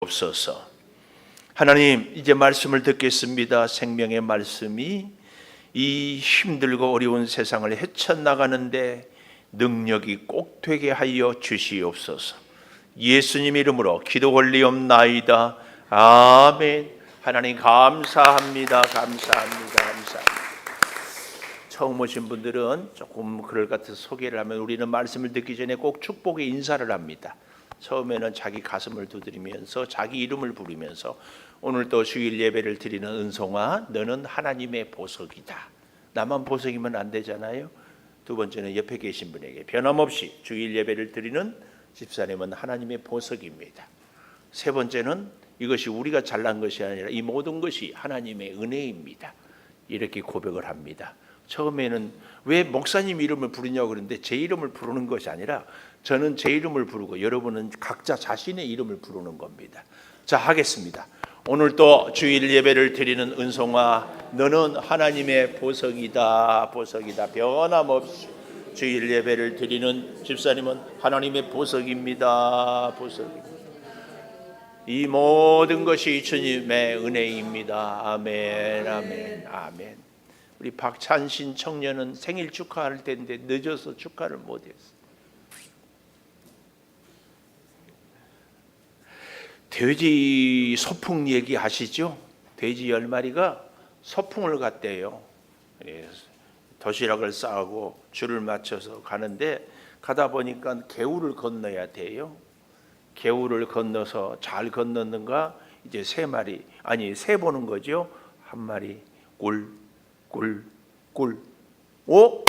주시옵소서. 하나님, 이제 말씀을 듣겠습니다. 생명의 말씀이 이 힘들고 어려운 세상을 헤쳐나가는데 능력이 꼭 되게 하여 주시옵소서. 예수님 이름으로 기도 올리옵나이다. 아멘. 하나님 감사합니다. 감사합니다. 처음 오신 분들은 조금 그럴 것 같아서 소개를 하면, 우리는 말씀을 듣기 전에 꼭 축복의 인사를 합니다. 처음에는 자기 가슴을 두드리면서 자기 이름을 부르면서, 오늘 또 주일 예배를 드리는 은송아, 너는 하나님의 보석이다. 나만 보석이면 안 되잖아요. 두 번째는 옆에 계신 분에게 변함없이 주일 예배를 드리는 집사님은 하나님의 보석입니다. 세 번째는 이것이 우리가 잘난 것이 아니라 이 모든 것이 하나님의 은혜입니다. 이렇게 고백을 합니다. 처음에는 왜 목사님 이름을 부르냐고 그러는데, 제 이름을 부르는 것이 아니라 저는 제 이름을 부르고 여러분은 각자 자신의 이름을 부르는 겁니다. 자, 하겠습니다. 오늘 또 주일 예배를 드리는 은송아, 너는 하나님의 보석이다. 보석이다. 변함없이 주일 예배를 드리는 집사님은 하나님의 보석입니다. 보석입니다. 이 모든 것이 주님의 은혜입니다. 아멘, 아멘, 아멘. 우리 박찬신 청년은 생일 축하할 텐데 늦어서 축하를 못했어. 돼지 소풍 얘기 아시죠? 돼지 10마리가 소풍을 갔대요. 도시락을 싸고 줄을 맞춰서 가는데, 가다 보니까 개울을 건너야 돼요. 개울을 건너서 잘 건넜는가, 이제 3마리, 아니 3 보는 거죠. 1마리 꿀. 오?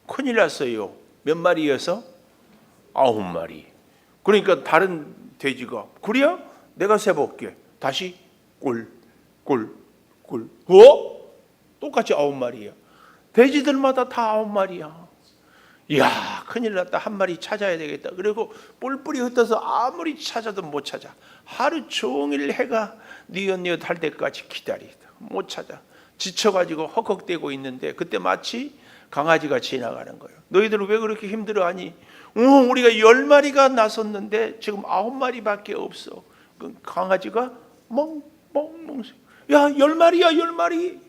큰일 났어요. 몇 마리여서? 9마리. 그러니까 다른 돼지가, 그래야 내가 세볼게. 다시 꿀. 똑같이 9마리야. 돼지들마다 다 9마리야. 이야, 큰일 났다. 1마리 찾아야 되겠다. 그리고 뿔뿔이 흩어서 아무리 찾아도 못 찾아. 하루 종일 해가 뉘엿뉘엿 할 때까지 기다리다 못 찾아. 지쳐가지고 헉헉대고 있는데, 그때 마치 강아지가 지나가는 거예요. 너희들은 왜 그렇게 힘들어하니? 우리가 10마리가 나섰는데 지금 9마리밖에 없어. 그 강아지가 멍멍멍. 야, 10마리야 10마리.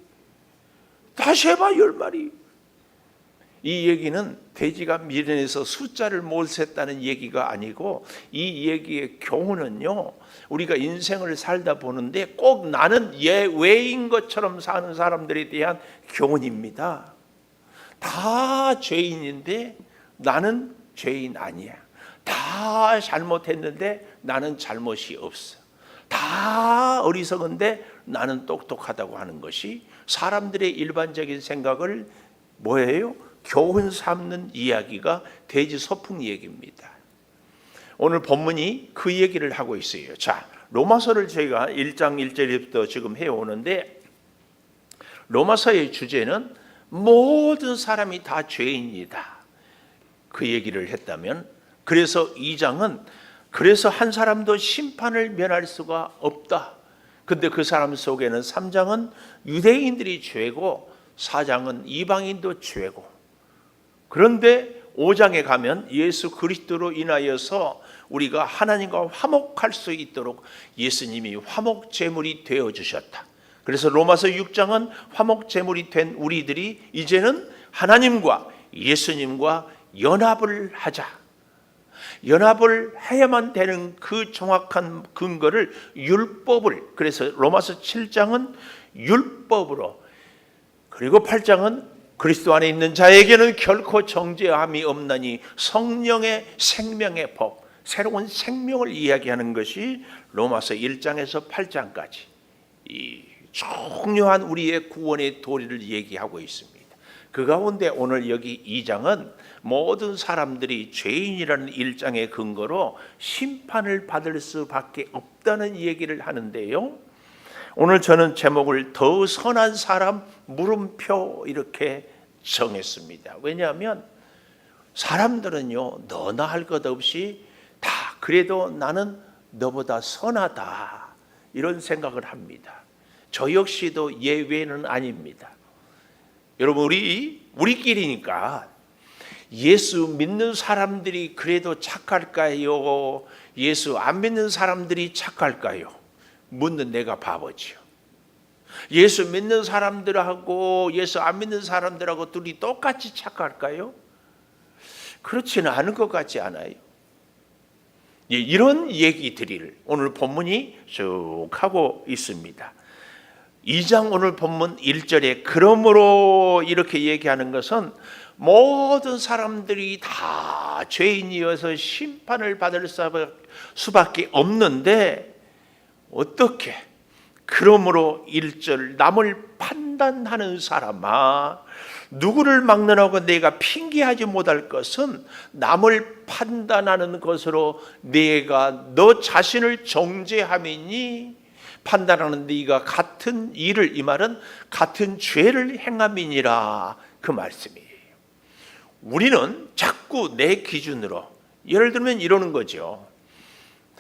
다시 해봐 10마리. 이 얘기는 돼지가 미련해서 숫자를 못 셌다는 얘기가 아니고, 이 얘기의 교훈은요, 우리가 인생을 살다 보는데 꼭 나는 예외인 것처럼 사는 사람들에 대한 교훈입니다. 다 죄인인데 나는 죄인 아니야. 다 잘못했는데 나는 잘못이 없어. 다 어리석은데 나는 똑똑하다고 하는 것이 사람들의 일반적인 생각을 뭐예요? 교훈 삼는 이야기가 돼지 소풍 얘기입니다. 오늘 본문이 그 얘기를 하고 있어요. 자, 로마서를 저희가 1장 1절부터 지금 해오는데, 로마서의 주제는 모든 사람이 다 죄인이다, 그 얘기를 했다면, 그래서 2장은 그래서 한 사람도 심판을 면할 수가 없다. 근데 그 사람 속에는 3장은 유대인들이 죄고 4장은 이방인도 죄고, 그런데 5장에 가면 예수 그리스도로 인하여서 우리가 하나님과 화목할 수 있도록 예수님이 화목 제물이 되어 주셨다. 그래서 로마서 6장은 화목 제물이 된 우리들이 이제는 하나님과 예수님과 연합을 하자. 연합을 해야만 되는 그 정확한 근거를 율법을, 그래서 로마서 7장은 율법으로, 그리고 8장은 그리스도 안에 있는 자에게는 결코 정죄함이 없나니 성령의 생명의 법, 새로운 생명을 이야기하는 것이 로마서 1장에서 8장까지 이 중요한 우리의 구원의 도리를 얘기하고 있습니다. 그 가운데 오늘 여기 2장은 모든 사람들이 죄인이라는 1장의 근거로 심판을 받을 수밖에 없다는 얘기를 하는데요, 오늘 저는 제목을 더 선한 사람 물음표 이렇게 정했습니다. 왜냐하면 사람들은요, 너나 할 것 없이 다 그래도 나는 너보다 선하다 이런 생각을 합니다. 저 역시도 예외는 아닙니다. 여러분, 우리끼리니까 예수 믿는 사람들이 그래도 착할까요? 예수 안 믿는 사람들이 착할까요? 묻는 내가 바보지요. 예수 믿는 사람들하고 예수 안 믿는 사람들하고 둘이 똑같이 착할까요? 그렇지는 않은 것 같지 않아요? 이런 얘기들을 오늘 본문이 쭉 하고 있습니다. 2장 오늘 본문 1절에 그러므로 이렇게 얘기하는 것은 모든 사람들이 다 죄인이어서 심판을 받을 수밖에 없는데 어떻게 그러므로 1절 남을 판단하는 사람아 누구를 막론하고 내가 핑계하지 못할 것은 남을 판단하는 것으로 내가 너 자신을 정죄함이니 판단하는 네가 같은 일을 이 말은 같은 죄를 행함이니라 그 말씀이에요. 우리는 자꾸 내 기준으로 예를 들면 이러는 거죠.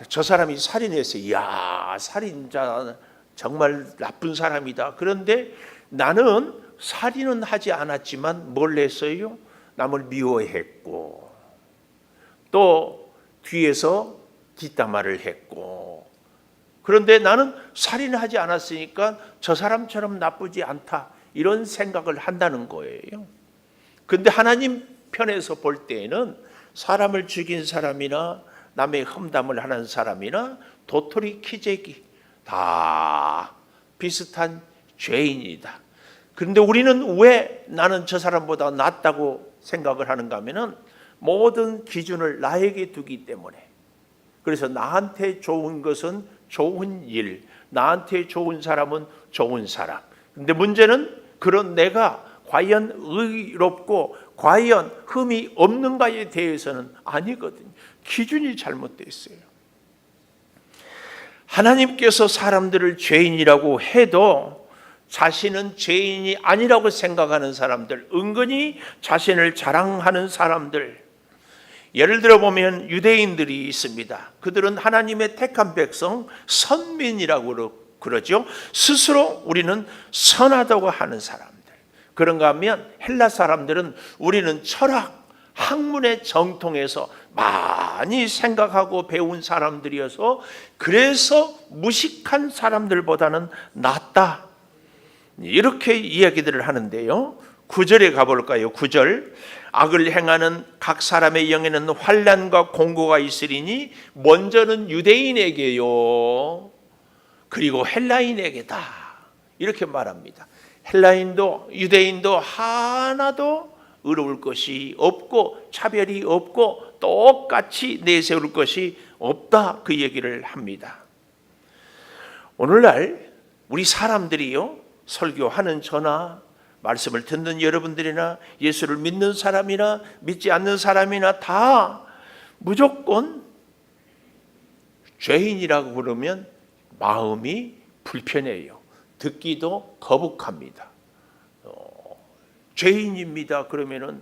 저 사람이 살인했어요. 이야 살인자 정말 나쁜 사람이다. 그런데 나는 살인은 하지 않았지만 뭘 했어요? 남을 미워했고 또 뒤에서 뒷담화를 했고 그런데 나는 살인하지 않았으니까 저 사람처럼 나쁘지 않다 이런 생각을 한다는 거예요. 근데 하나님 편에서 볼 때에는 사람을 죽인 사람이나 남의 험담을 하는 사람이나 도토리 키재기 다 비슷한 죄인이다. 그런데 우리는 왜 나는 저 사람보다 낫다고 생각을 하는가 하면은 모든 기준을 나에게 두기 때문에 그래서 나한테 좋은 것은 좋은 일, 나한테 좋은 사람은 좋은 사람. 근데 문제는 그런 내가 과연 의롭고 과연 흠이 없는가에 대해서는 아니거든요. 기준이 잘못되어 있어요. 하나님께서 사람들을 죄인이라고 해도 자신은 죄인이 아니라고 생각하는 사람들, 은근히 자신을 자랑하는 사람들, 예를 들어 보면 유대인들이 있습니다. 그들은 하나님의 택한 백성, 선민이라고 그러죠. 스스로 우리는 선하다고 하는 사람들. 그런가 하면 헬라 사람들은 우리는 철학, 학문의 정통에서 많이 생각하고 배운 사람들이어서 그래서 무식한 사람들보다는 낫다. 이렇게 이야기들을 하는데요. 9절에 가볼까요? 9절 악을 행하는 각 사람의 영에는 환난과 공고가 있으리니 먼저는 유대인에게요 그리고 헬라인에게다 이렇게 말합니다. 헬라인도 유대인도 하나도 의로울 것이 없고 차별이 없고 똑같이 내세울 것이 없다 그 얘기를 합니다. 오늘날 우리 사람들이요 설교하는 저나 말씀을 듣는 여러분들이나 예수를 믿는 사람이나 믿지 않는 사람이나 다 무조건 죄인이라고 그러면 마음이 불편해요. 듣기도 거북합니다. 죄인입니다 그러면은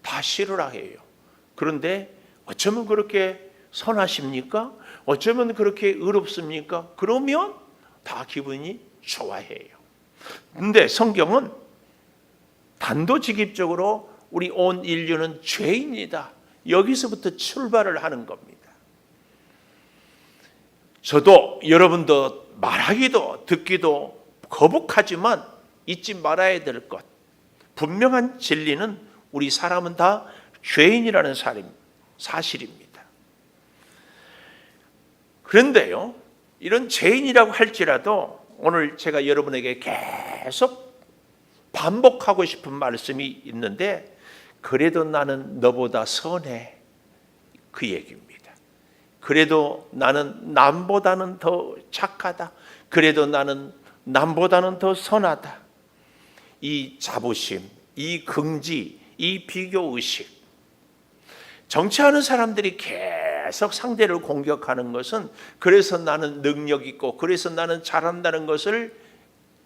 다 싫으라 해요. 그런데 어쩌면 그렇게 선하십니까? 어쩌면 그렇게 의롭습니까? 그러면 다 기분이 좋아해요. 근데 성경은 단도직입적으로 우리 온 인류는 죄인이다. 여기서부터 출발을 하는 겁니다. 저도 여러분도 말하기도 듣기도 거북하지만 잊지 말아야 될 것. 분명한 진리는 우리 사람은 다 죄인이라는 사실입니다. 그런데요, 이런 죄인이라고 할지라도 오늘 제가 여러분에게 계속 반복하고 싶은 말씀이 있는데 그래도 나는 너보다 선해 그 얘기입니다. 그래도 나는 남보다는 더 착하다. 그래도 나는 남보다는 더 선하다. 이 자부심, 이 긍지, 이 비교의식 정치하는 사람들이 계속 상대를 공격하는 것은 그래서 나는 능력 있고 그래서 나는 잘한다는 것을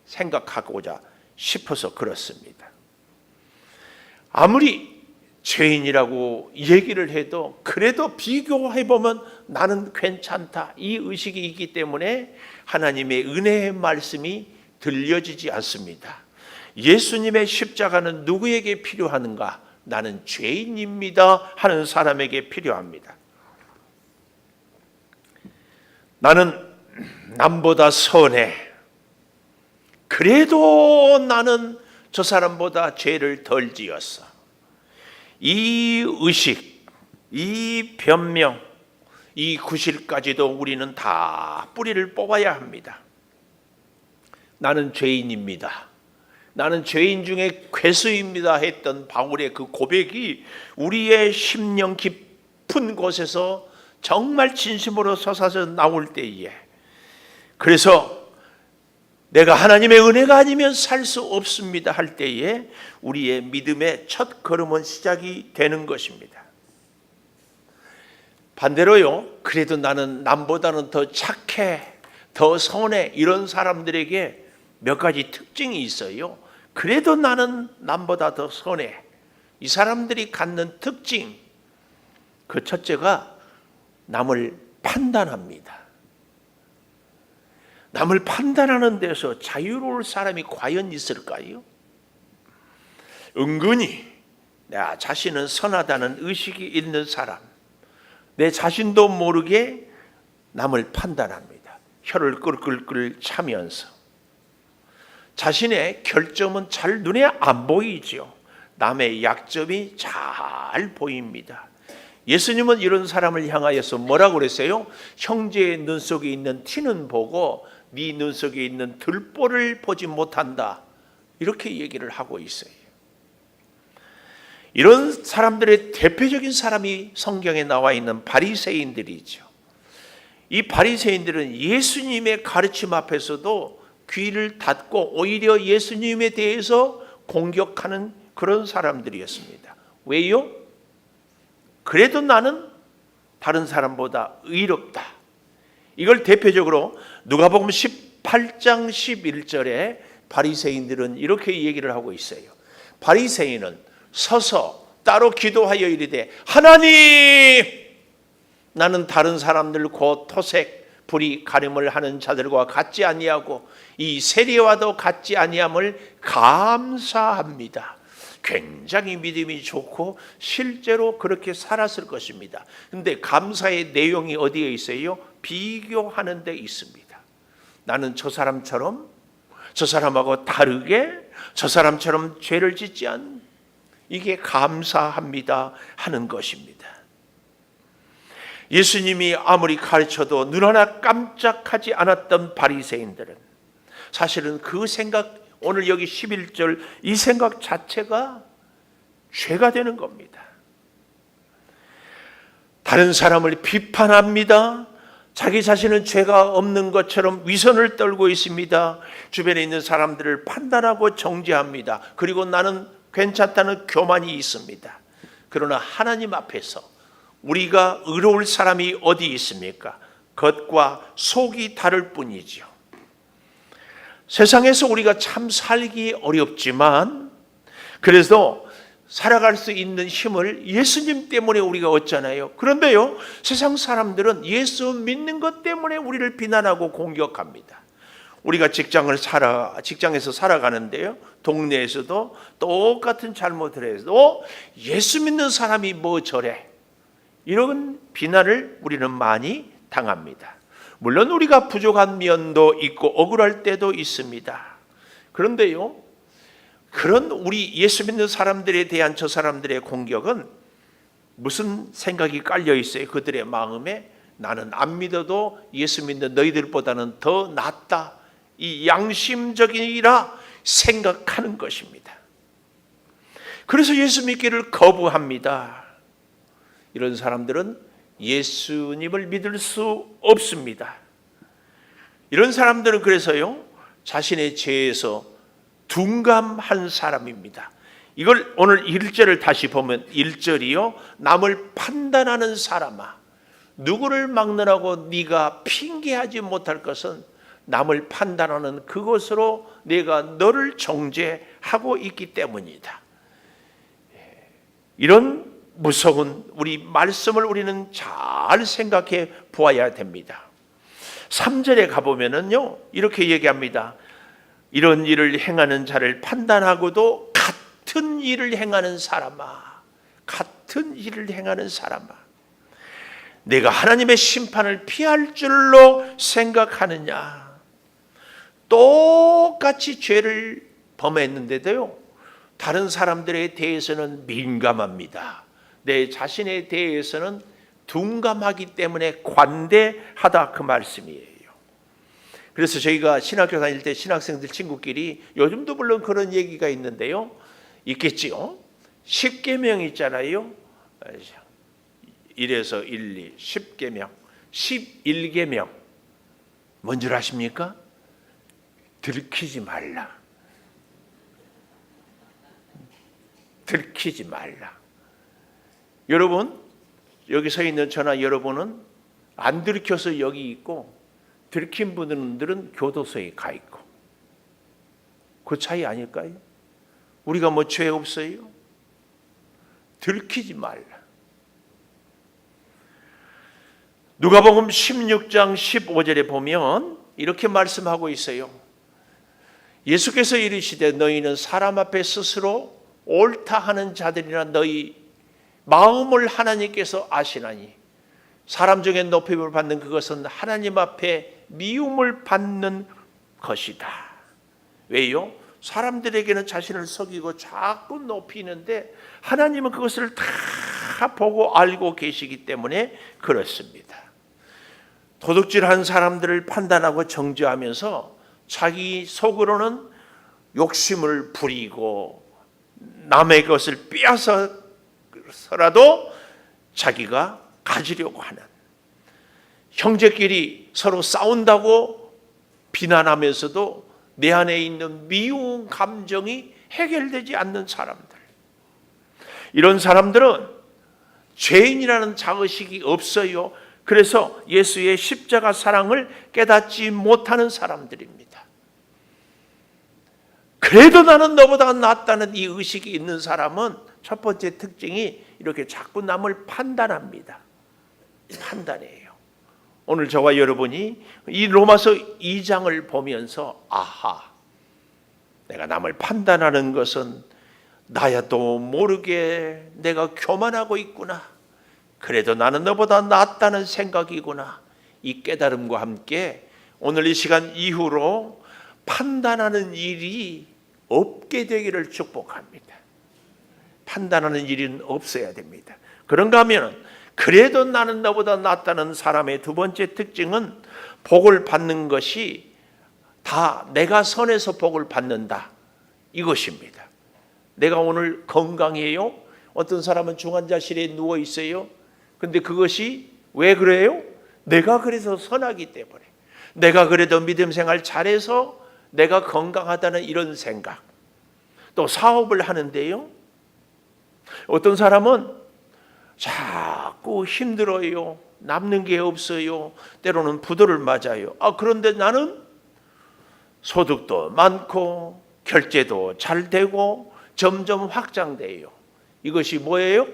생각하고자 싶어서 그렇습니다. 아무리 죄인이라고 얘기를 해도 그래도 비교해보면 나는 괜찮다 이 의식이 있기 때문에 하나님의 은혜의 말씀이 들려지지 않습니다. 예수님의 십자가는 누구에게 필요한가? 나는 죄인입니다 하는 사람에게 필요합니다. 나는 남보다 선해. 그래도 나는 저 사람보다 죄를 덜 지었어. 이 의식, 이 변명, 이 구실까지도 우리는 다 뿌리를 뽑아야 합니다. 나는 죄인입니다. 나는 죄인 중에 괴수입니다 했던 바울의 그 고백이 우리의 심령 깊은 곳에서 정말 진심으로 솟아서 나올 때에, 그래서 내가 하나님의 은혜가 아니면 살 수 없습니다 할 때에 우리의 믿음의 첫 걸음은 시작이 되는 것입니다. 반대로요, 그래도 나는 남보다는 더 착해, 더 선해, 이런 사람들에게 몇 가지 특징이 있어요. 그래도 나는 남보다 더 선해. 이 사람들이 갖는 특징, 그 첫째가 남을 판단합니다. 남을 판단하는 데서 자유로울 사람이 과연 있을까요? 은근히 나 자신은 선하다는 의식이 있는 사람, 내 자신도 모르게 남을 판단합니다. 혀를 끌끌끌 차면서 자신의 결점은 잘 눈에 안 보이죠. 남의 약점이 잘 보입니다. 예수님은 이런 사람을 향하여서 뭐라고 그랬어요? 형제의 눈 속에 있는 티는 보고 네 눈 속에 있는 들보를 보지 못한다, 이렇게 얘기를 하고 있어요. 이런 사람들의 대표적인 사람이 성경에 나와 있는 바리새인들이죠. 이 바리새인들은 예수님의 가르침 앞에서도 귀를 닫고 오히려 예수님에 대해서 공격하는 그런 사람들이었습니다. 왜요? 그래도 나는 다른 사람보다 의롭다. 이걸 대표적으로 누가복음 18장 11절에 바리새인들은 이렇게 얘기를 하고 있어요. 바리새인은 서서 따로 기도하여 이르되, 하나님, 나는 다른 사람들 곧 토색, 불이 가늠을 하는 자들과 같지 아니하고 이 세리와도 같지 아니함을 감사합니다. 굉장히 믿음이 좋고 실제로 그렇게 살았을 것입니다. 근데 감사의 내용이 어디에 있어요? 비교하는 데 있습니다. 나는 저 사람처럼, 저 사람하고 다르게, 저 사람처럼 죄를 짓지 않는, 이게 감사합니다 하는 것입니다. 예수님이 아무리 가르쳐도 눈 하나 깜짝하지 않았던 바리새인들은 사실은 그 생각, 오늘 여기 11절 이 생각 자체가 죄가 되는 겁니다. 다른 사람을 비판합니다. 자기 자신은 죄가 없는 것처럼 위선을 떨고 있습니다. 주변에 있는 사람들을 판단하고 정죄합니다. 그리고 나는 괜찮다는 교만이 있습니다. 그러나 하나님 앞에서 우리가 의로울 사람이 어디 있습니까? 겉과 속이 다를 뿐이죠. 세상에서 우리가 참 살기 어렵지만 그래서 살아갈 수 있는 힘을 예수님 때문에 우리가 얻잖아요. 그런데요, 세상 사람들은 예수 믿는 것 때문에 우리를 비난하고 공격합니다. 우리가 직장에서 살아가는데요, 동네에서도 똑같은 잘못을 해도 예수 믿는 사람이 뭐 저래, 이런 비난을 우리는 많이 당합니다. 물론 우리가 부족한 면도 있고 억울할 때도 있습니다. 그런데요, 그런 우리 예수 믿는 사람들에 대한 저 사람들의 공격은 무슨 생각이 깔려 있어요? 그들의 마음에 나는 안 믿어도 예수 믿는 너희들보다는 더 낫다, 이 양심적이라 생각하는 것입니다. 그래서 예수 믿기를 거부합니다. 이런 사람들은 예수님을 믿을 수 없습니다. 이런 사람들은 그래서요, 자신의 죄에서 둔감한 사람입니다. 이걸 오늘 1절을 다시 보면 1절이요, 남을 판단하는 사람아, 누구를 막느라고 네가 핑계하지 못할 것은 남을 판단하는 그것으로 내가 너를 정죄하고 있기 때문이다. 이런 무서운 우리 말씀을 우리는 잘 생각해 보아야 됩니다. 3절에 가보면은요, 이렇게 얘기합니다. 이런 일을 행하는 자를 판단하고도 같은 일을 행하는 사람아. 같은 일을 행하는 사람아, 내가 하나님의 심판을 피할 줄로 생각하느냐. 똑같이 죄를 범했는데도요, 다른 사람들에 대해서는 민감합니다. 내 자신에 대해서는 둔감하기 때문에 관대하다, 그 말씀이에요. 그래서 저희가 신학교 다닐 때 신학생들 친구끼리, 요즘도 물론 그런 얘기가 있는데요, 있겠지요. 10계명 있잖아요. 1에서 1, 2, 10계명, 11계명 뭔 줄 아십니까? 들키지 말라. 들키지 말라. 여러분, 여기 서 있는 저나 여러분은 안 들켜서 여기 있고, 들킨 분들은 교도소에 가 있고, 그 차이 아닐까요? 우리가 뭐 죄 없어요? 들키지 말라. 누가복음 16장 15절에 보면 이렇게 말씀하고 있어요. 예수께서 이르시되 너희는 사람 앞에 스스로 옳다 하는 자들이나 너희 마음을 하나님께서 아시나니 사람 중에 높임을 받는 그것은 하나님 앞에 미움을 받는 것이다. 왜요? 사람들에게는 자신을 속이고 자꾸 높이는데 하나님은 그것을 다 보고 알고 계시기 때문에 그렇습니다. 도둑질한 사람들을 판단하고 정죄하면서 자기 속으로는 욕심을 부리고 남의 것을 빼앗아서라도 자기가 가지려고 하는, 형제끼리 서로 싸운다고 비난하면서도 내 안에 있는 미운 감정이 해결되지 않는 사람들, 이런 사람들은 죄인이라는 자의식이 없어요. 그래서 예수의 십자가 사랑을 깨닫지 못하는 사람들입니다. 그래도 나는 너보다 낫다는 이 의식이 있는 사람은 첫 번째 특징이 이렇게 자꾸 남을 판단합니다. 판단해요. 오늘 저와 여러분이 이 로마서 2장을 보면서 아하, 내가 남을 판단하는 것은 나야도 모르게 내가 교만하고 있구나. 그래도 나는 너보다 낫다는 생각이구나. 이 깨달음과 함께 오늘 이 시간 이후로 판단하는 일이 없게 되기를 축복합니다. 판단하는 일은 없어야 됩니다. 그런가 하면 그래도 나는 너보다 낫다는 사람의 두 번째 특징은 복을 받는 것이 다 내가 선해서 복을 받는다, 이것입니다. 내가 오늘 건강해요. 어떤 사람은 중환자실에 누워 있어요. 근데 그것이 왜 그래요? 내가 그래서 선하기 때문에, 내가 그래도 믿음 생활 잘해서 내가 건강하다는 이런 생각. 또 사업을 하는데요, 어떤 사람은 자꾸 힘들어요. 남는 게 없어요. 때로는 부도를 맞아요. 그런데 나는 소득도 많고 결제도 잘 되고 점점 확장돼요. 이것이 뭐예요?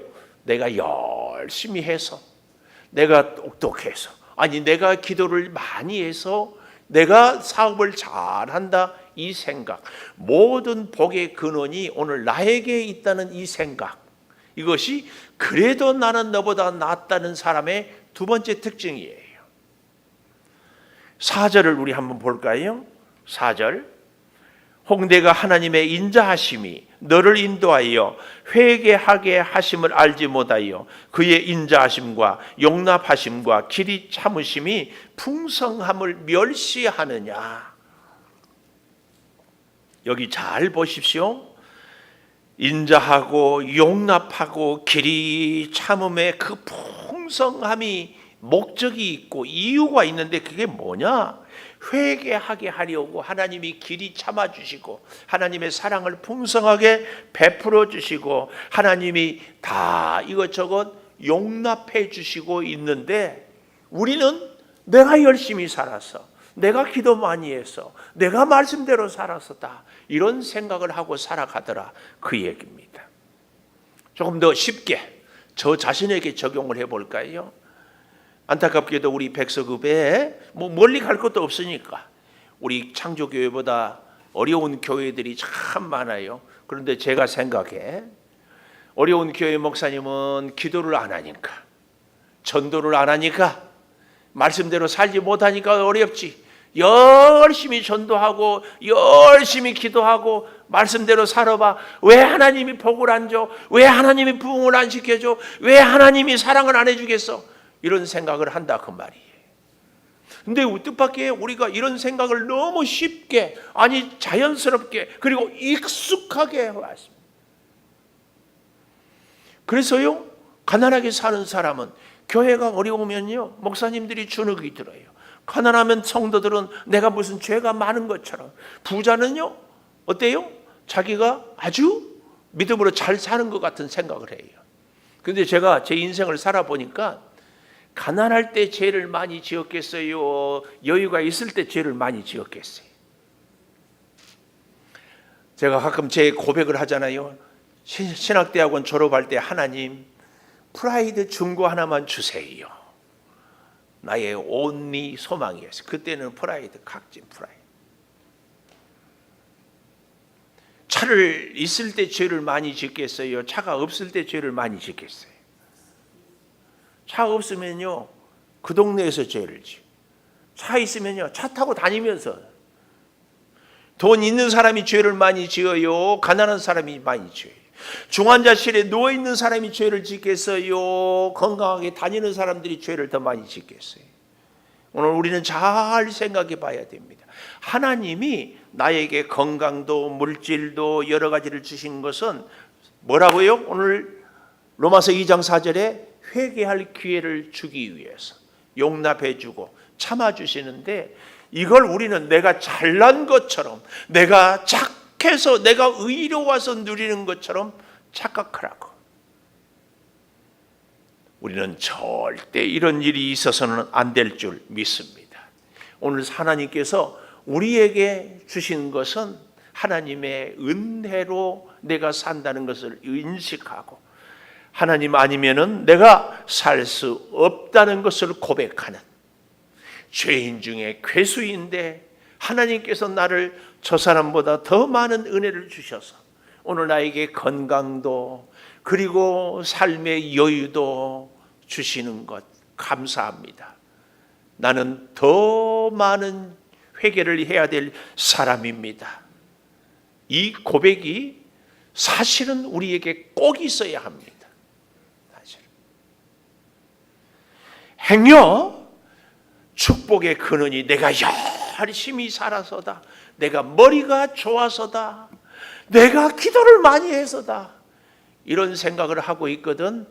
내가 열심히 해서, 내가 똑똑해서, 아니 내가 기도를 많이 해서 내가 사업을 잘한다, 이 생각. 모든 복의 근원이 오늘 나에게 있다는 이 생각, 이것이 그래도 나는 너보다 낫다는 사람의 두 번째 특징이에요. 4절을 우리 한번 볼까요? 4절. 홍대가 하나님의 인자하심이 너를 인도하여 회개하게 하심을 알지 못하여 그의 인자하심과 용납하심과 길이 참으심이 풍성함을 멸시하느냐. 여기 잘 보십시오. 인자하고 용납하고 길이 참음의 그 풍성함이 목적이 있고 이유가 있는데 그게 뭐냐? 회개하게 하려고 하나님이 길이 참아주시고 하나님의 사랑을 풍성하게 베풀어 주시고 하나님이 다 이것저것 용납해 주시고 있는데, 우리는 내가 열심히 살아서, 내가 기도 많이 해서, 내가 말씀대로 살았었다, 이런 생각을 하고 살아가더라, 그 얘기입니다. 조금 더 쉽게 저 자신에게 적용을 해볼까요? 안타깝게도 우리 백서급에 뭐 멀리 갈 것도 없으니까 우리 창조교회보다 어려운 교회들이 참 많아요. 그런데 제가 생각해, 어려운 교회 목사님은 기도를 안 하니까, 전도를 안 하니까, 말씀대로 살지 못하니까 어렵지. 열심히 전도하고 열심히 기도하고 말씀대로 살아봐. 왜 하나님이 복을 안 줘? 왜 하나님이 부흥을 안 시켜줘? 왜 하나님이 사랑을 안 해주겠어? 이런 생각을 한다 그 말이에요. 근데 뜻밖의 우리가 이런 생각을 너무 쉽게, 아니 자연스럽게, 그리고 익숙하게 해왔습니다. 그래서요, 가난하게 사는 사람은 교회가 어려우면요, 목사님들이 주눅이 들어요. 가난하면 성도들은 내가 무슨 죄가 많은 것처럼, 부자는요 어때요? 자기가 아주 믿음으로 잘 사는 것 같은 생각을 해요. 그런데 제가 제 인생을 살아보니까 가난할 때 죄를 많이 지었겠어요? 여유가 있을 때 죄를 많이 지었겠어요? 제가 가끔 제 고백을 하잖아요. 신학대학원 졸업할 때 하나님, 프라이드 중고 하나만 주세요. 나의 온리 소망이었어요. 그때는 프라이드, 각진 프라이드. 차를 있을 때 죄를 많이 짓겠어요? 차가 없을 때 죄를 많이 짓겠어요? 차 없으면요, 그 동네에서 죄를 지어. 차 있으면요, 차 타고 다니면서. 돈 있는 사람이 죄를 많이 지어요? 가난한 사람이 많이 지어요? 중환자실에 누워있는 사람이 죄를 짓겠어요? 건강하게 다니는 사람들이 죄를 더 많이 짓겠어요? 오늘 우리는 잘 생각해 봐야 됩니다. 하나님이 나에게 건강도 물질도 여러 가지를 주신 것은 뭐라고요? 오늘 로마서 2장 4절에 회개할 기회를 주기 위해서 용납해 주고 참아 주시는데, 이걸 우리는 내가 잘난 것처럼, 내가 착해서 내가 의로워서 누리는 것처럼 착각하라고. 우리는 절대 이런 일이 있어서는 안 될 줄 믿습니다. 오늘 하나님께서 우리에게 주신 것은 하나님의 은혜로 내가 산다는 것을 인식하고, 하나님 아니면은 내가 살 수 없다는 것을 고백하는, 죄인 중에 괴수인데 하나님께서 나를 저 사람보다 더 많은 은혜를 주셔서 오늘 나에게 건강도 그리고 삶의 여유도 주시는 것 감사합니다. 나는 더 많은 회개를 해야 될 사람입니다. 이 고백이 사실은 우리에게 꼭 있어야 합니다. 사실. 행여 축복의 근원이 내가 열심히 살아서다, 내가 머리가 좋아서다, 내가 기도를 많이 해서다, 이런 생각을 하고 있거든.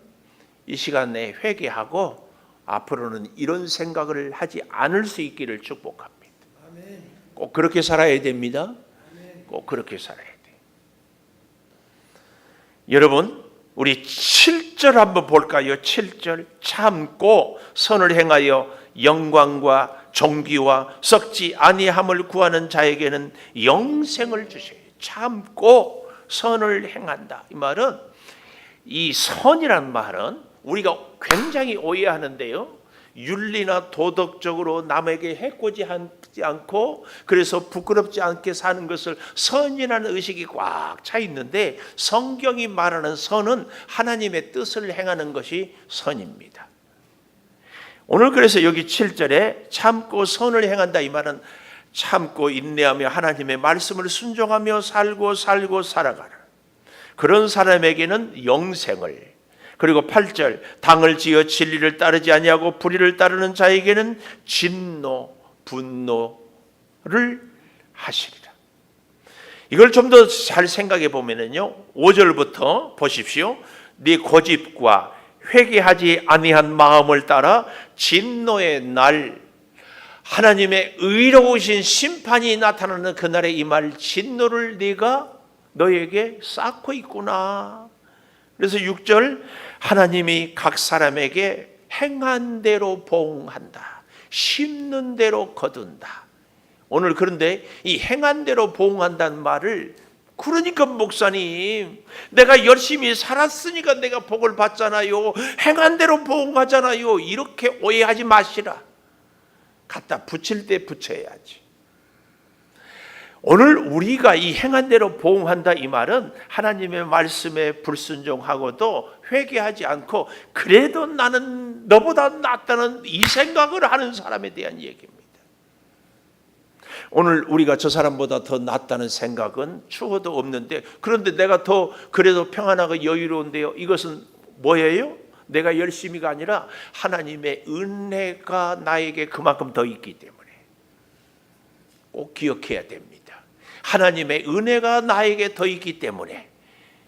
이 시간에 회개하고 앞으로는 이런 생각을 하지 않을 수 있기를 축복합니다. 꼭 그렇게 살아야 됩니다. 꼭 그렇게 살아야 돼요. 여러분, 우리 7절 한번 볼까요? 7절. 참고 선을 행하여 영광과 존귀와 썩지 아니함을 구하는 자에게는 영생을 주셔요. 참고 선을 행한다. 이 말은, 이 선이란 말은 우리가 굉장히 오해하는데요, 윤리나 도덕적으로 남에게 해코지 하지 않고 그래서 부끄럽지 않게 사는 것을 선이라는 의식이 꽉 차 있는데, 성경이 말하는 선은 하나님의 뜻을 행하는 것이 선입니다. 오늘 그래서 여기 7절에 참고 선을 행한다, 이 말은 참고 인내하며 하나님의 말씀을 순종하며 살고 살아가라. 그런 사람에게는 영생을, 그리고 8절 당을 지어 진리를 따르지 아니하고 불의를 따르는 자에게는 진노, 분노를 하시리라. 이걸 좀 더 잘 생각해 보면은요, 5절부터 보십시오. 네 고집과 회개하지 아니한 마음을 따라 진노의 날, 하나님의 의로우신 심판이 나타나는 그날에 임할 진노를 네가 너에게 쌓고 있구나. 그래서 6절 하나님이 각 사람에게 행한 대로 보응한다, 심는 대로 거둔다. 오늘 그런데 이 행한 대로 보응한다는 말을, 그러니까 목사님 내가 열심히 살았으니까 내가 복을 받잖아요, 행한 대로 보응하잖아요, 이렇게 오해하지 마시라. 갖다 붙일 때 붙여야지. 오늘 우리가 이 행한 대로 보응한다 이 말은 하나님의 말씀에 불순종하고도 회개하지 않고 그래도 나는 너보다 낫다는 이 생각을 하는 사람에 대한 얘기입니다. 오늘 우리가 저 사람보다 더 낫다는 생각은 추호도 없는데, 그런데 내가 더 그래도 평안하고 여유로운데요, 이것은 뭐예요? 내가 열심히가 아니라 하나님의 은혜가 나에게 그만큼 더 있기 때문에 꼭 기억해야 됩니다. 하나님의 은혜가 나에게 더 있기 때문에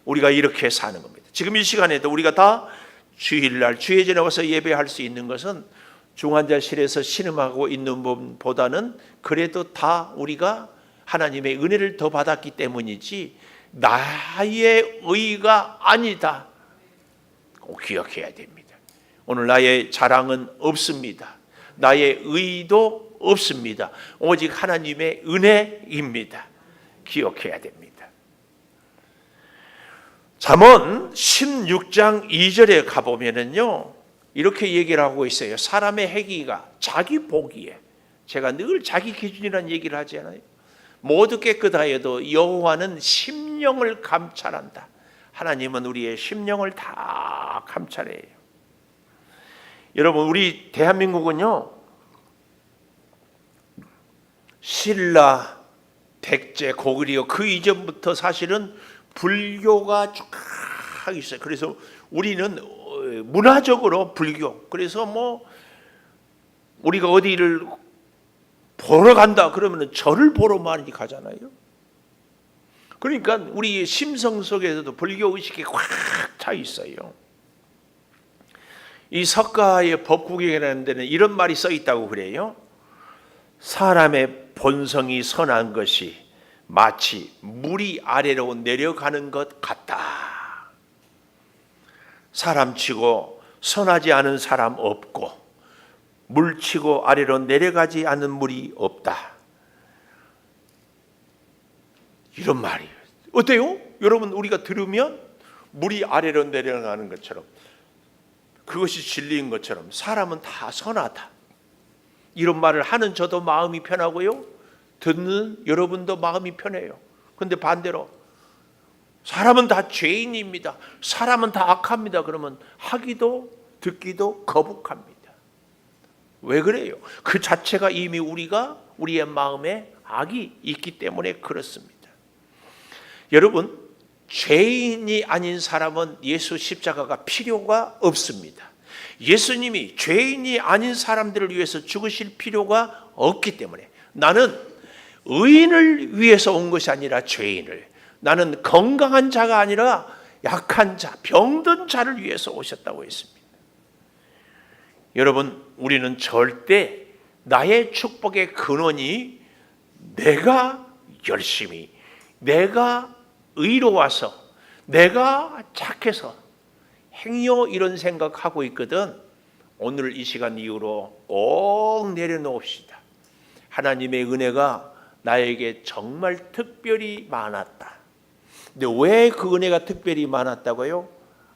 우리가 이렇게 사는 겁니다. 지금 이 시간에도 우리가 다 주일날 주일전에 와서 예배할 수 있는 것은 중환자실에서 신음하고 있는 분보다는 그래도 다 우리가 하나님의 은혜를 더 받았기 때문이지 나의 의가 아니다. 꼭 기억해야 됩니다. 오늘 나의 자랑은 없습니다. 나의 의도 없습니다. 오직 하나님의 은혜입니다. 기억해야 됩니다. 잠언 16장 2절에 가보면은요, 이렇게 얘기를 하고 있어요. 사람의 행위가 자기 보기에, 제가 늘 자기 기준이라는 얘기를 하잖아요. 모두 깨끗하여도 여호와는 심령을 감찰한다. 하나님은 우리의 심령을 다 감찰해요. 여러분, 우리 대한민국은요, 신라, 백제, 고구려 그 이전부터 사실은 불교가 쭉 있어요. 그래서 우리는 문화적으로 불교, 그래서 뭐 우리가 어디를 보러 간다 그러면 절을 보러 많이 가잖아요. 그러니까 우리 심성 속에서도 불교 의식이 꽉 차 있어요. 이 석가의 법국이라는 데는 이런 말이 써 있다고 그래요. 사람의 본성이 선한 것이 마치 물이 아래로 내려가는 것 같다. 사람치고 선하지 않은 사람 없고 물치고 아래로 내려가지 않는 물이 없다. 이런 말이에요. 어때요? 여러분, 우리가 들으면 물이 아래로 내려가는 것처럼, 그것이 진리인 것처럼 사람은 다 선하다. 이런 말을 하는 저도 마음이 편하고요, 듣는 여러분도 마음이 편해요. 그런데 반대로 사람은 다 죄인입니다, 사람은 다 악합니다, 그러면 하기도 듣기도 거북합니다. 왜 그래요? 그 자체가 이미 우리의 마음에 악이 있기 때문에 그렇습니다. 여러분, 죄인이 아닌 사람은 예수 십자가가 필요가 없습니다. 예수님이 죄인이 아닌 사람들을 위해서 죽으실 필요가 없기 때문에, 나는 의인을 위해서 온 것이 아니라 죄인을, 나는 건강한 자가 아니라 약한 자, 병든 자를 위해서 오셨다고 했습니다. 여러분, 우리는 절대 나의 축복의 근원이 내가 열심히, 내가 의로워서, 내가 착해서 행여 이런 생각하고 있거든. 오늘 이 시간 이후로 꼭 내려놓읍시다. 하나님의 은혜가 나에게 정말 특별히 많았다. 근데 왜 그 은혜가 특별히 많았다고요?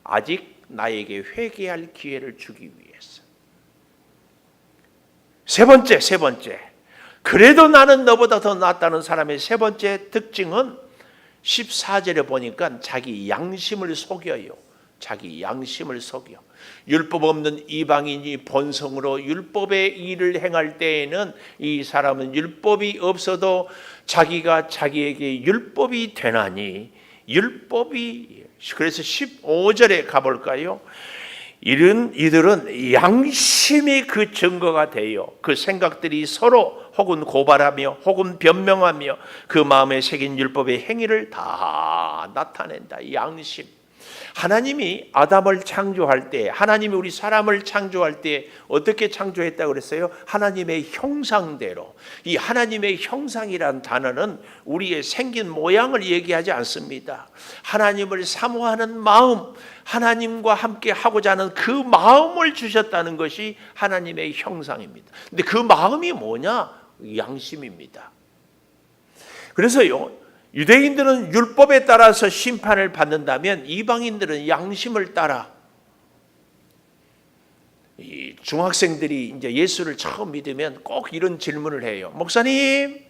아직 나에게 회개할 기회를 주기 위해서. 세 번째, 그래도 나는 너보다 더 낫다는 사람의 세 번째 특징은 14절에 보니까 자기 양심을 속여요. 자기 양심을 속여. 율법 없는 이방인이 본성으로 율법의 일을 행할 때에는 이 사람은 율법이 없어도 자기가 자기에게 율법이 되나니, 율법이, 그래서 15절에 가볼까요? 이들은 양심이 그 증거가 돼요. 그 생각들이 서로 혹은 고발하며 혹은 변명하며 그 마음에 새긴 율법의 행위를 다 나타낸다. 양심. 하나님이 아담을 창조할 때, 하나님이 우리 사람을 창조할 때 어떻게 창조했다고 그랬어요? 하나님의 형상대로. 이 하나님의 형상이란 단어는 우리의 생긴 모양을 얘기하지 않습니다. 하나님을 사모하는 마음, 하나님과 함께 하고자 하는 그 마음을 주셨다는 것이 하나님의 형상입니다. 근데 그 마음이 뭐냐? 양심입니다. 그래서요, 유대인들은 율법에 따라서 심판을 받는다면 이방인들은 양심을 따라. 이 중학생들이 이제 예수를 처음 믿으면 꼭 이런 질문을 해요. 목사님,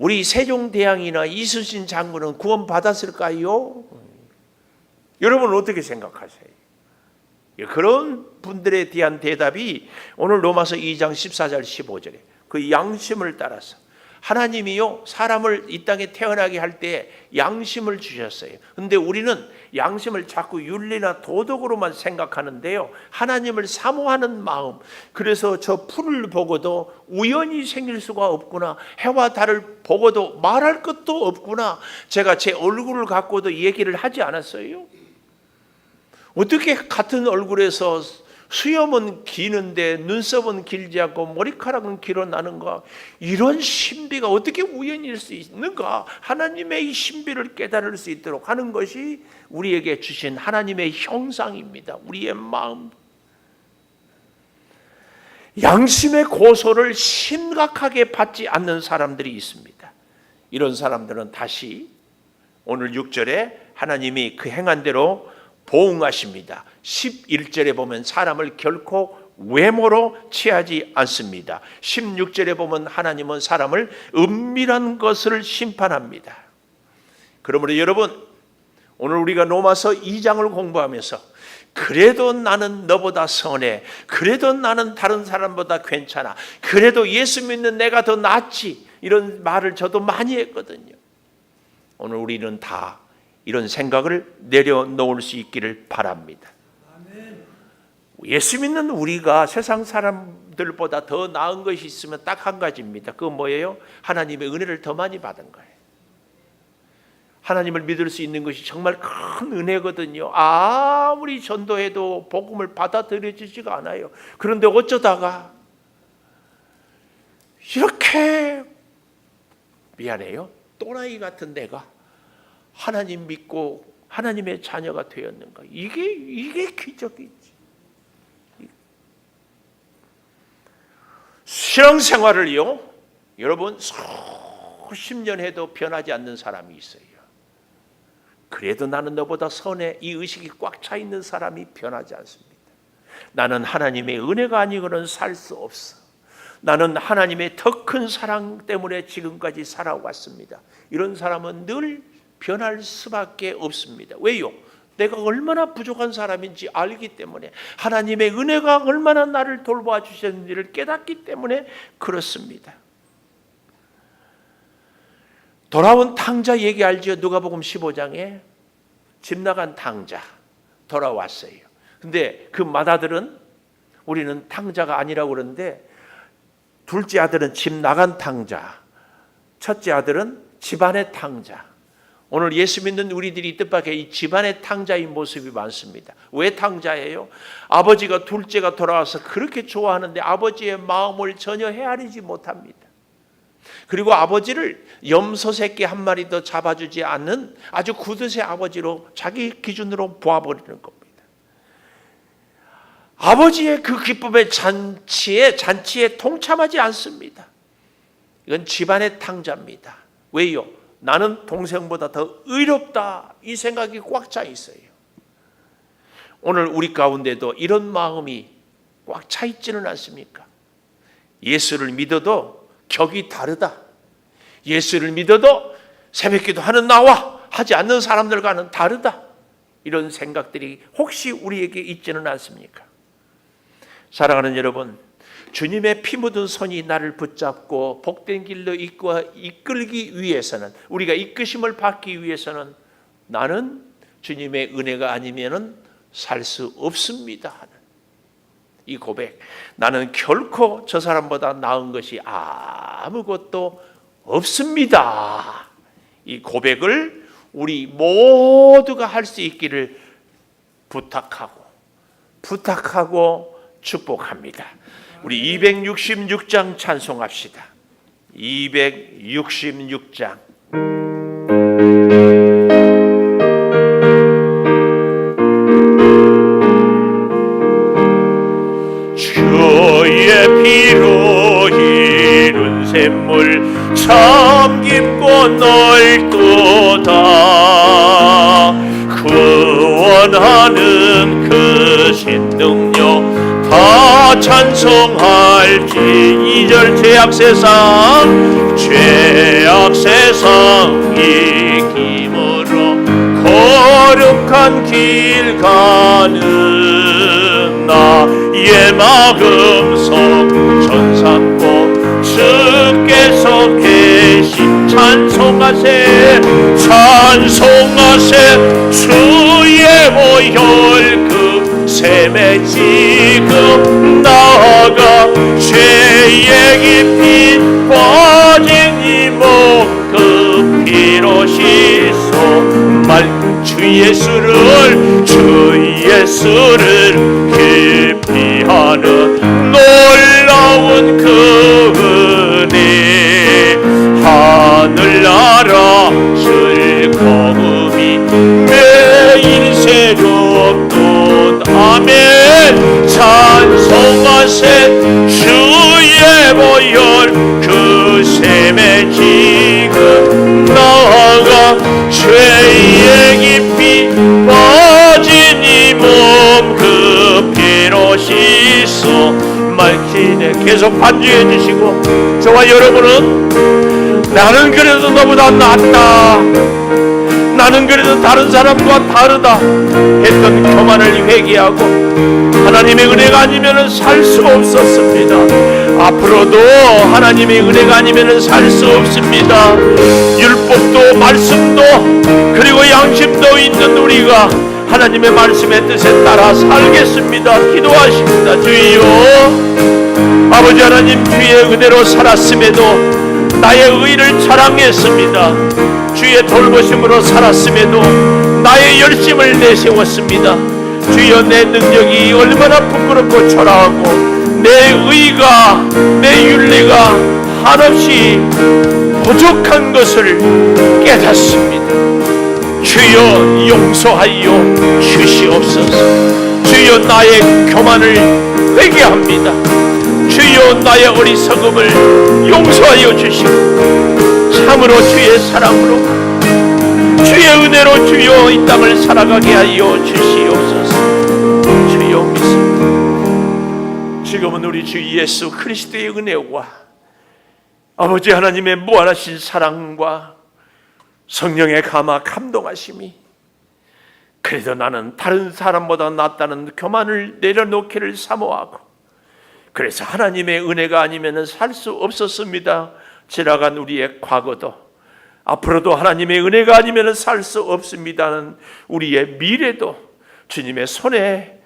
우리 세종대왕이나 이순신 장군은 구원 받았을까요? 여러분은 어떻게 생각하세요? 그런 분들에 대한 대답이 오늘 로마서 2장 14절 15절에 그 양심을 따라서 하나님이요 사람을 이 땅에 태어나게 할 때 양심을 주셨어요. 근데 우리는 양심을 자꾸 윤리나 도덕으로만 생각하는데요, 하나님을 사모하는 마음, 그래서 저 풀을 보고도 우연히 생길 수가 없구나, 해와 달을 보고도 말할 것도 없구나, 제가 제 얼굴을 갖고도 얘기를 하지 않았어요? 어떻게 같은 얼굴에서 수염은 기는데 눈썹은 길지 않고 머리카락은 길어나는가? 이런 신비가 어떻게 우연일 수 있는가? 하나님의 이 신비를 깨달을 수 있도록 하는 것이 우리에게 주신 하나님의 형상입니다. 우리의 마음. 양심의 고소를 심각하게 받지 않는 사람들이 있습니다. 이런 사람들은 다시 오늘 6절에 하나님이 그 행한 대로 보응하십니다. 11절에 보면 사람을 결코 외모로 취하지 않습니다. 16절에 보면 하나님은 사람을 은밀한 것을 심판합니다. 그러므로 여러분, 오늘 우리가 로마서 2장을 공부하면서 그래도 나는 너보다 선해, 그래도 나는 다른 사람보다 괜찮아, 그래도 예수 믿는 내가 더 낫지, 이런 말을 저도 많이 했거든요. 오늘 우리는 다 이런 생각을 내려놓을 수 있기를 바랍니다. 예수 믿는 우리가 세상 사람들보다 더 나은 것이 있으면 딱 한 가지입니다. 그건 뭐예요? 하나님의 은혜를 더 많이 받은 거예요. 하나님을 믿을 수 있는 것이 정말 큰 은혜거든요. 아무리 전도해도 복음을 받아들여지지가 않아요. 그런데 어쩌다가 이렇게 미안해요, 또라이 같은 내가 하나님 믿고 하나님의 자녀가 되었는가? 이게 기적이지. 신앙생활을요, 여러분 수십 년 해도 변하지 않는 사람이 있어요. 그래도 나는 너보다 선해, 이 의식이 꽉 차 있는 사람이 변하지 않습니다. 나는 하나님의 은혜가 아니고는 살 수 없어. 나는 하나님의 더 큰 사랑 때문에 지금까지 살아왔습니다. 이런 사람은 늘 변할 수밖에 없습니다. 왜요? 내가 얼마나 부족한 사람인지 알기 때문에, 하나님의 은혜가 얼마나 나를 돌봐 주셨는지를 깨닫기 때문에 그렇습니다. 돌아온 탕자 얘기 알죠? 누가복음 15장에 집 나간 탕자 돌아왔어요. 근데 그 맏아들은, 우리는 탕자가 아니라고 그러는데, 둘째 아들은 집 나간 탕자, 첫째 아들은 집안의 탕자. 오늘 예수 믿는 우리들이 뜻밖의 이 집안의 탕자인 모습이 많습니다. 왜 탕자예요? 아버지가 둘째가 돌아와서 그렇게 좋아하는데 아버지의 마음을 전혀 헤아리지 못합니다. 그리고 아버지를 염소 새끼 한 마리도 잡아주지 않는 아주 구두쇠 아버지로 자기 기준으로 보아버리는 겁니다. 아버지의 그 기쁨의 잔치에 동참하지 않습니다. 이건 집안의 탕자입니다. 왜요? 나는 동생보다 더 의롭다, 이 생각이 꽉 차 있어요. 오늘 우리 가운데도 이런 마음이 꽉 차 있지는 않습니까? 예수를 믿어도 격이 다르다, 예수를 믿어도 새벽기도 하는 나와 하지 않는 사람들과는 다르다, 이런 생각들이 혹시 우리에게 있지는 않습니까? 사랑하는 여러분, 주님의 피 묻은 손이 나를 붙잡고 복된 길로 이끌기 위해서는, 우리가 이끄심을 받기 위해서는 나는 주님의 은혜가 아니면은 살 수 없습니다 하는 이 고백, 나는 결코 저 사람보다 나은 것이 아무것도 없습니다, 이 고백을 우리 모두가 할 수 있기를 부탁하고 축복합니다. 우리 266장 찬송합시다. 266장. 주의 피로 이룬 샘물 참 깊고 넓도다. 구원하는 그 신능력 다 찬송할지. 2절 죄악 세상 죄악 세상 이김으로 거룩한 길 가는 나의 마음속 전삼고 주께서 계신 찬송하세 찬송하세 주의 보혈 그 샘에 지금 나아가 죄의 깊이 빠진 이몸 그 피로 씻어 맑은 주 예수를 깊이 하는 놀라운 그 은혜 하늘나라 즐거움이 내 인생없던 아멘 찬송하세 주의 보혈 그 샘에 지금 나아가 죄의 깊이 빠진 이 몸 그 피로 씻어 맑히네. 계속 반주해 주시고 저와 여러분은 나는 그래도 너보다 낫다 나는 그래도 다른 사람과 다르다 했던 교만을 회개하고 하나님의 은혜가 아니면 살 수 없었습니다. 앞으로도 하나님의 은혜가 아니면 살 수 없습니다. 율법도 말씀도 그리고 양심도 있는 우리가 하나님의 말씀의 뜻에 따라 살겠습니다. 기도하십니다. 주여 아버지 하나님 주의 은혜로 살았음에도 나의 의를 자랑했습니다. 주의 돌보심으로 살았음에도 나의 열심을 내세웠습니다. 주여 내 능력이 얼마나 부끄럽고 초라하고 내 의가 내 윤리가 한없이 부족한 것을 깨닫습니다. 주여 용서하여 주시옵소서. 주여 나의 교만을 회개합니다. 주여 나의 어리석음을 용서하여 주시고 참으로 주의 사랑으로 주의 은혜로 주여 이 땅을 살아가게 하여 주시옵소서. 주여 믿습니다. 지금은 우리 주 예수 그리스도의 은혜와 아버지 하나님의 무한하신 사랑과 성령의 감화 감동하심이 그래도 나는 다른 사람보다 낫다는 교만을 내려놓기를 사모하고 그래서 하나님의 은혜가 아니면 살 수 없었습니다. 지나간 우리의 과거도 앞으로도 하나님의 은혜가 아니면 살 수 없습니다는 우리의 미래도 주님의 손에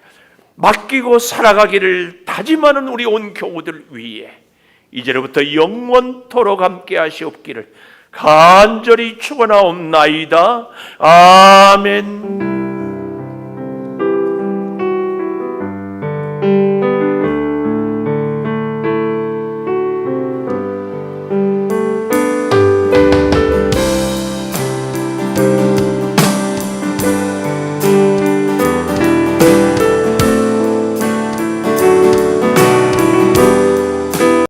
맡기고 살아가기를 다짐하는 우리 온 교우들 위해 이제로부터 영원토록 함께 하시옵기를 간절히 축원하옵나이다. 아멘.